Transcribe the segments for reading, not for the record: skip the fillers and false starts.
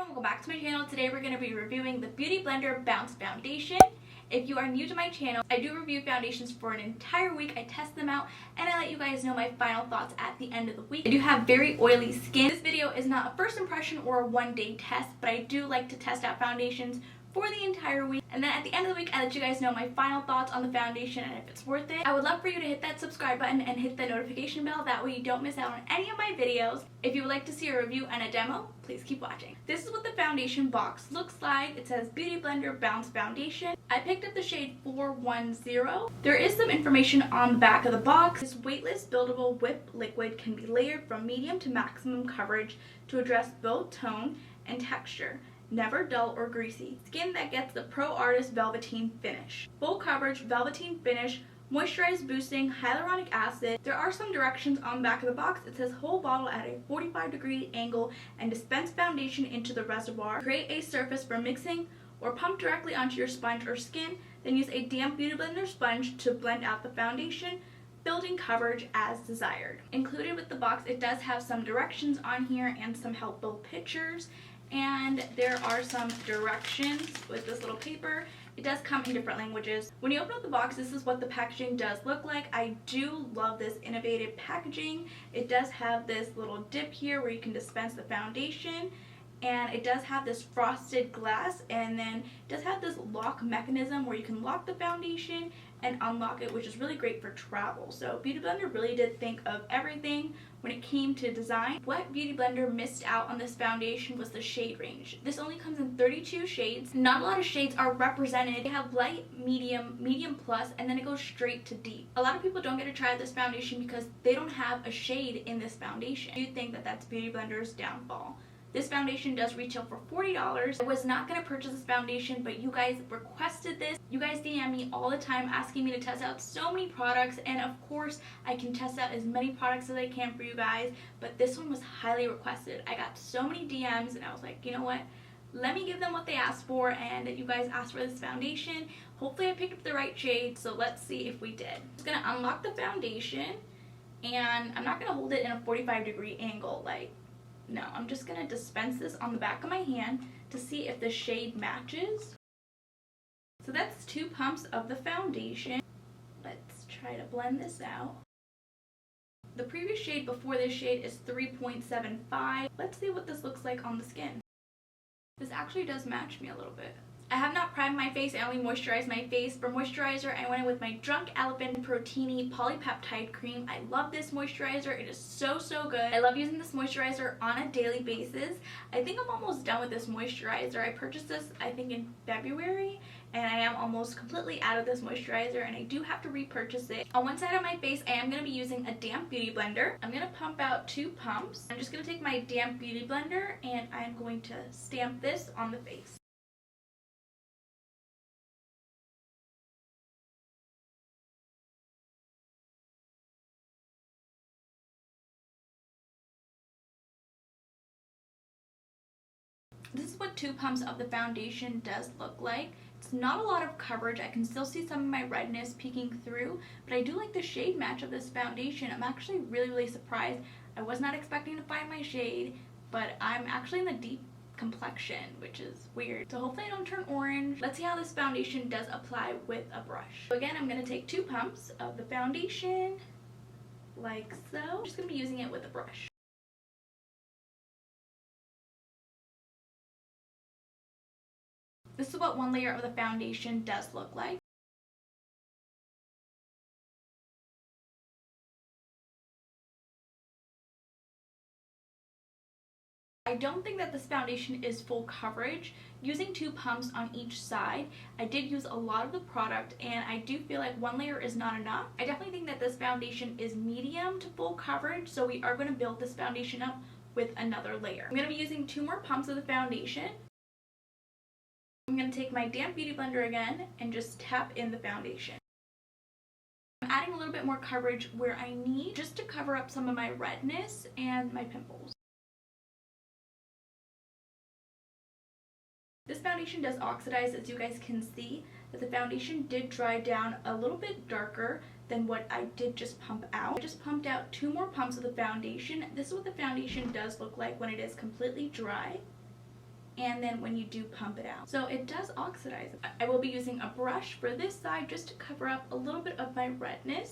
everyone, welcome back to my channel. Today we're going to be reviewing the Beauty Blender Bounce Foundation. If you are new to my channel, I do review foundations for an entire week. I test them out and I let you guys know my final thoughts at the end of the week. I do have very oily skin. This video is not a first impression or a one-day test, but I do like to test out foundations for the entire week, and then at the end of the week I let you guys know my final thoughts on the foundation and if it's worth it. I would love for you to hit that subscribe button and hit the notification bell, that way you don't miss out on any of my videos. If you would like to see a review and a demo, please keep watching. This is what the foundation box looks like. It says Beauty Blender Bounce Foundation. I picked up the shade 410. There is some information on the back of the box. This weightless buildable whip liquid can be layered from medium to maximum coverage to address both tone and texture. Never dull or greasy. Skin that gets the Pro Artist Velveteen finish. Full coverage velveteen finish, moisturize boosting hyaluronic acid. There are some directions on the back of the box. It says hold bottle at a 45-degree angle and dispense foundation into the reservoir. Create a surface for mixing or pump directly onto your sponge or skin. Then use a damp Beauty Blender sponge to blend out the foundation, building coverage as desired. Included with the box, it does have some directions on here and some helpful pictures. And there are some directions with this little paper. It does come in different languages. When you open up the box, this is what the packaging does look like. I do love this innovative packaging. It does have this little dip here where you can dispense the foundation, and it does have this frosted glass, and then it does have this lock mechanism where you can lock the foundation and unlock it, which is really great for travel. So Beauty Blender really did think of everything when it came to design. What Beauty Blender missed out on this foundation was the shade range. This only comes in 32 shades. Not a lot of shades are represented. They have light, medium, medium plus, and then it goes straight to deep. A lot of people don't get to try this foundation because they don't have a shade in this foundation. I do think that that's Beauty Blender's downfall. This foundation does retail for $40. I was not going to purchase this foundation, but you guys requested this. You guys DM me all the time asking me to test out so many products, and of course I can test out as many products as I can for you guys, but this one was highly requested. I got so many DMs and I was like, you know what? Let me give them what they asked for, and you guys asked for this foundation. Hopefully I picked up the right shade, so let's see if we did. I'm just going to unlock the foundation, and I'm not going to hold it in a 45-degree angle. No, I'm just going to dispense this on the back of my hand to see if the shade matches. So that's 2 pumps of the foundation. Let's try to blend this out. The previous shade before this shade is 3.75. Let's see what this looks like on the skin. This actually does match me a little bit. I have not primed my face, I only moisturized my face. For moisturizer, I went in with my Drunk Elephant Protini Polypeptide Cream. I love this moisturizer. It is so good. I love using this moisturizer on a daily basis. I think I'm almost done with this moisturizer. I purchased this, I think, in February, and I am almost completely out of this moisturizer, and I do have to repurchase it. On one side of my face, I am going to be using a damp Beauty Blender. I'm going to pump out 2 pumps. I'm just going to take my damp Beauty Blender, and I'm going to stamp this on the face. This is what 2 pumps of the foundation does look like. It's not a lot of coverage. I can still see some of my redness peeking through, but I do like the shade match of this foundation. I'm actually really surprised. I was not expecting to find my shade, but I'm actually in the deep complexion, which is weird. So hopefully I don't turn orange. Let's see how this foundation does apply with a brush. So again, I'm going to take 2 pumps of the foundation, like so. I'm just going to be using it with a brush. This is what one layer of the foundation does look like. I don't think that this foundation is full coverage. Using 2 pumps on each side, I did use a lot of the product, and I do feel like 1 layer is not enough. I definitely think that this foundation is medium to full coverage, so we are going to build this foundation up with another layer. I'm going to be using 2 more pumps of the foundation. I'm going to take my damp Beauty Blender again and just tap in the foundation. I'm adding a little bit more coverage where I need, just to cover up some of my redness and my pimples. This foundation does oxidize, as you guys can see, but the foundation did dry down a little bit darker than what I did just pump out. I just pumped out 2 more pumps of the foundation. This is what the foundation does look like when it is completely dry. and then when you do pump it out. So it does oxidize. I will be using a brush for this side just to cover up a little bit of my redness.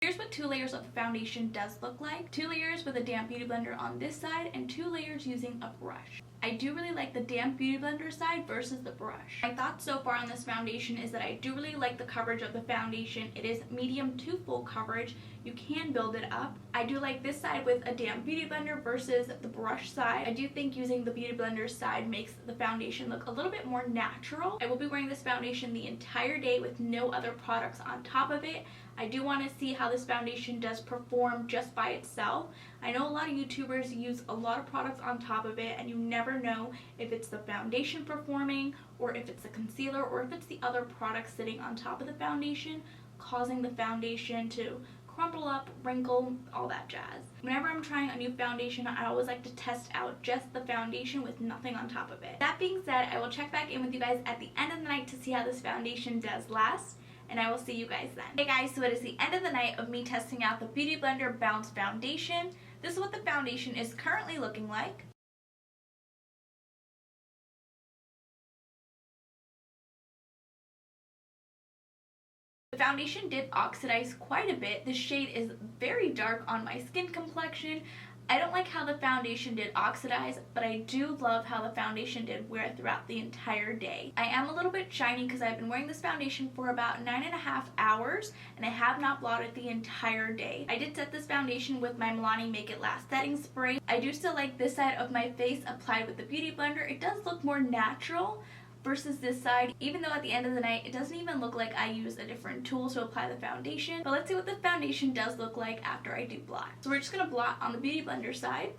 Here's what 2 layers of foundation does look like. 2 layers with a damp beauty blender on this side and 2 layers using a brush. I do really like the damp beauty blender side versus the brush. My thoughts so far on this foundation is that I do really like the coverage of the foundation. It is medium to full coverage. You can build it up. I do like this side with a damp beauty blender versus the brush side. I do think using the beauty blender side makes the foundation look a little bit more natural. I will be wearing this foundation the entire day with no other products on top of it. I do want to see how this foundation does perform just by itself. I know a lot of YouTubers use a lot of products on top of it and you never know if it's the foundation performing or if it's the concealer or if it's the other products sitting on top of the foundation causing the foundation to crumple up, wrinkle, all that jazz. Whenever I'm trying a new foundation, I always like to test out just the foundation with nothing on top of it. That being said, I will check back in with you guys at the end of the night to see how this foundation does last. And I will see you guys then. Hey guys, so it is the end of the night of me testing out the Beauty Blender Bounce Foundation. This is what the foundation is currently looking like. The foundation did oxidize quite a bit. The shade is very dark on my skin complexion. I don't like how the foundation did oxidize, but I do love how the foundation did wear throughout the entire day. I am a little bit shiny because I've been wearing this foundation for about 9.5 hours and I have not blotted the entire day. I did set this foundation with my Milani Make It Last setting spray. I do still like this side of my face applied with the Beauty Blender. It does look more natural versus this side, even though at the end of the night it doesn't even look like I use a different tool to apply the foundation. But let's see what the foundation does look like after I do blot. So we're just going to blot on the Beauty Blender side.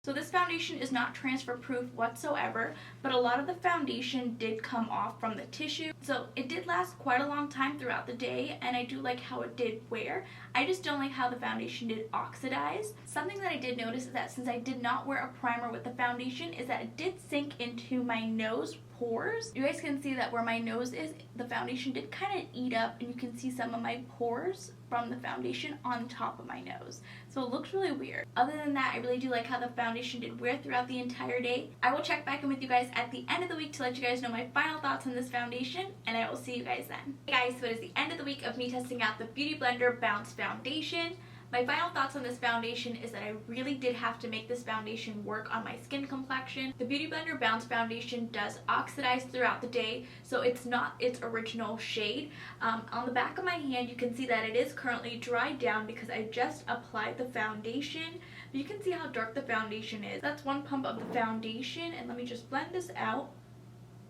So this foundation is not transfer proof whatsoever, but a lot of the foundation did come off from the tissue. So it did last quite a long time throughout the day and I do like how it did wear. I just don't like how the foundation did oxidize. Something that I did notice is that since I did not wear a primer with the foundation is that it did sink into my nose pores. You guys can see that where my nose is, the foundation did kind of eat up and you can see some of my pores from the foundation on top of my nose. So it looks really weird. Other than that, I really do like how the foundation did wear throughout the entire day. I will check back in with you guys at the end of the week to let you guys know my final thoughts on this foundation, and I will see you guys then. Hey guys, so it is the end of the week of me testing out the Beauty Blender Bounce Foundation. My final thoughts on this foundation is that I really did have to make this foundation work on my skin complexion. The Beauty Blender Bounce Foundation does oxidize throughout the day, so it's not its original shade. On the back of my hand, you can see that it is currently dried down because I just applied the foundation. But you can see how dark the foundation is. That's one pump of the foundation, and let me just blend this out.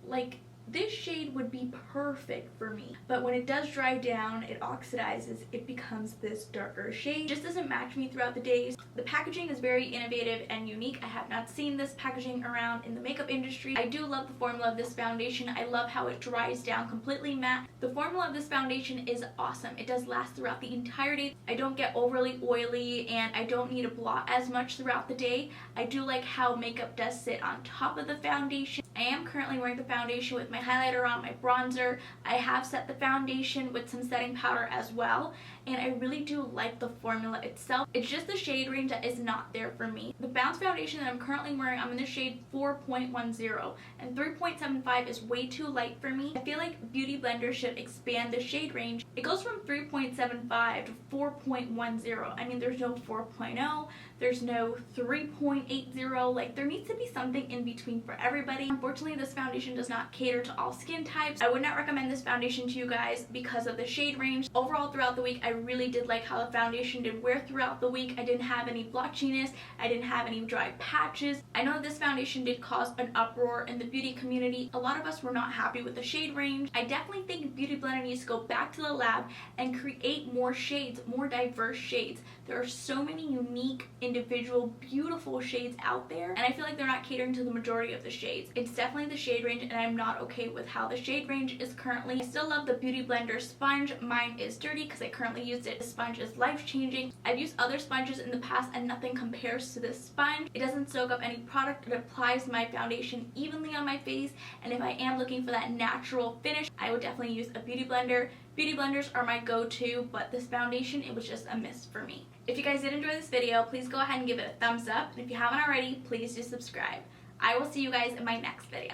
Like, this shade would be perfect for me, but when it does dry down, it oxidizes, it becomes this darker shade. It just doesn't match me throughout the days. The packaging is very innovative and unique. I have not seen this packaging around in the makeup industry. I do love the formula of this foundation. I love how it dries down completely matte. The formula of this foundation is awesome. It does last throughout the entire day. I don't get overly oily and I don't need to blot as much throughout the day. I do like how makeup does sit on top of the foundation. I am currently wearing the foundation with my highlighter on, my bronzer. I have set the foundation with some setting powder as well, and I really do like the formula itself. It's just the shade range that is not there for me. The Bounce foundation that I'm currently wearing, I'm in the shade 4.10, and 3.75 is way too light for me. I feel like Beauty Blender should expand the shade range. It goes from 3.75 to 4.10. I mean, there's no 4.0, there's no 3.80, like there needs to be something in between for everybody. Unfortunately, this foundation does not cater to all skin types. I would not recommend this foundation to you guys because of the shade range. Overall, throughout the week, I really did like how the foundation did wear throughout the week. I didn't have any blotchiness. I didn't have any dry patches. I know that this foundation did cause an uproar in the beauty community. A lot of us were not happy with the shade range. I definitely think Beauty Blender needs to go back to the lab and create more shades, more diverse shades. There are so many unique, individual, beautiful shades out there, and I feel like they're not catering to the majority of the shades. It's definitely the shade range, and I'm not okay with how the shade range is currently. I still love the Beauty Blender sponge. Mine is dirty because I currently used it. The sponge is life-changing. I've used other sponges in the past, and nothing compares to this sponge. It doesn't soak up any product. It applies my foundation evenly on my face, and if I am looking for that natural finish, I would definitely use a Beauty Blender Beauty blenders are my go-to, but this foundation, it was just a miss for me. If you guys did enjoy this video, please go ahead and give it a thumbs up. And if you haven't already, please do subscribe. I will see you guys in my next video.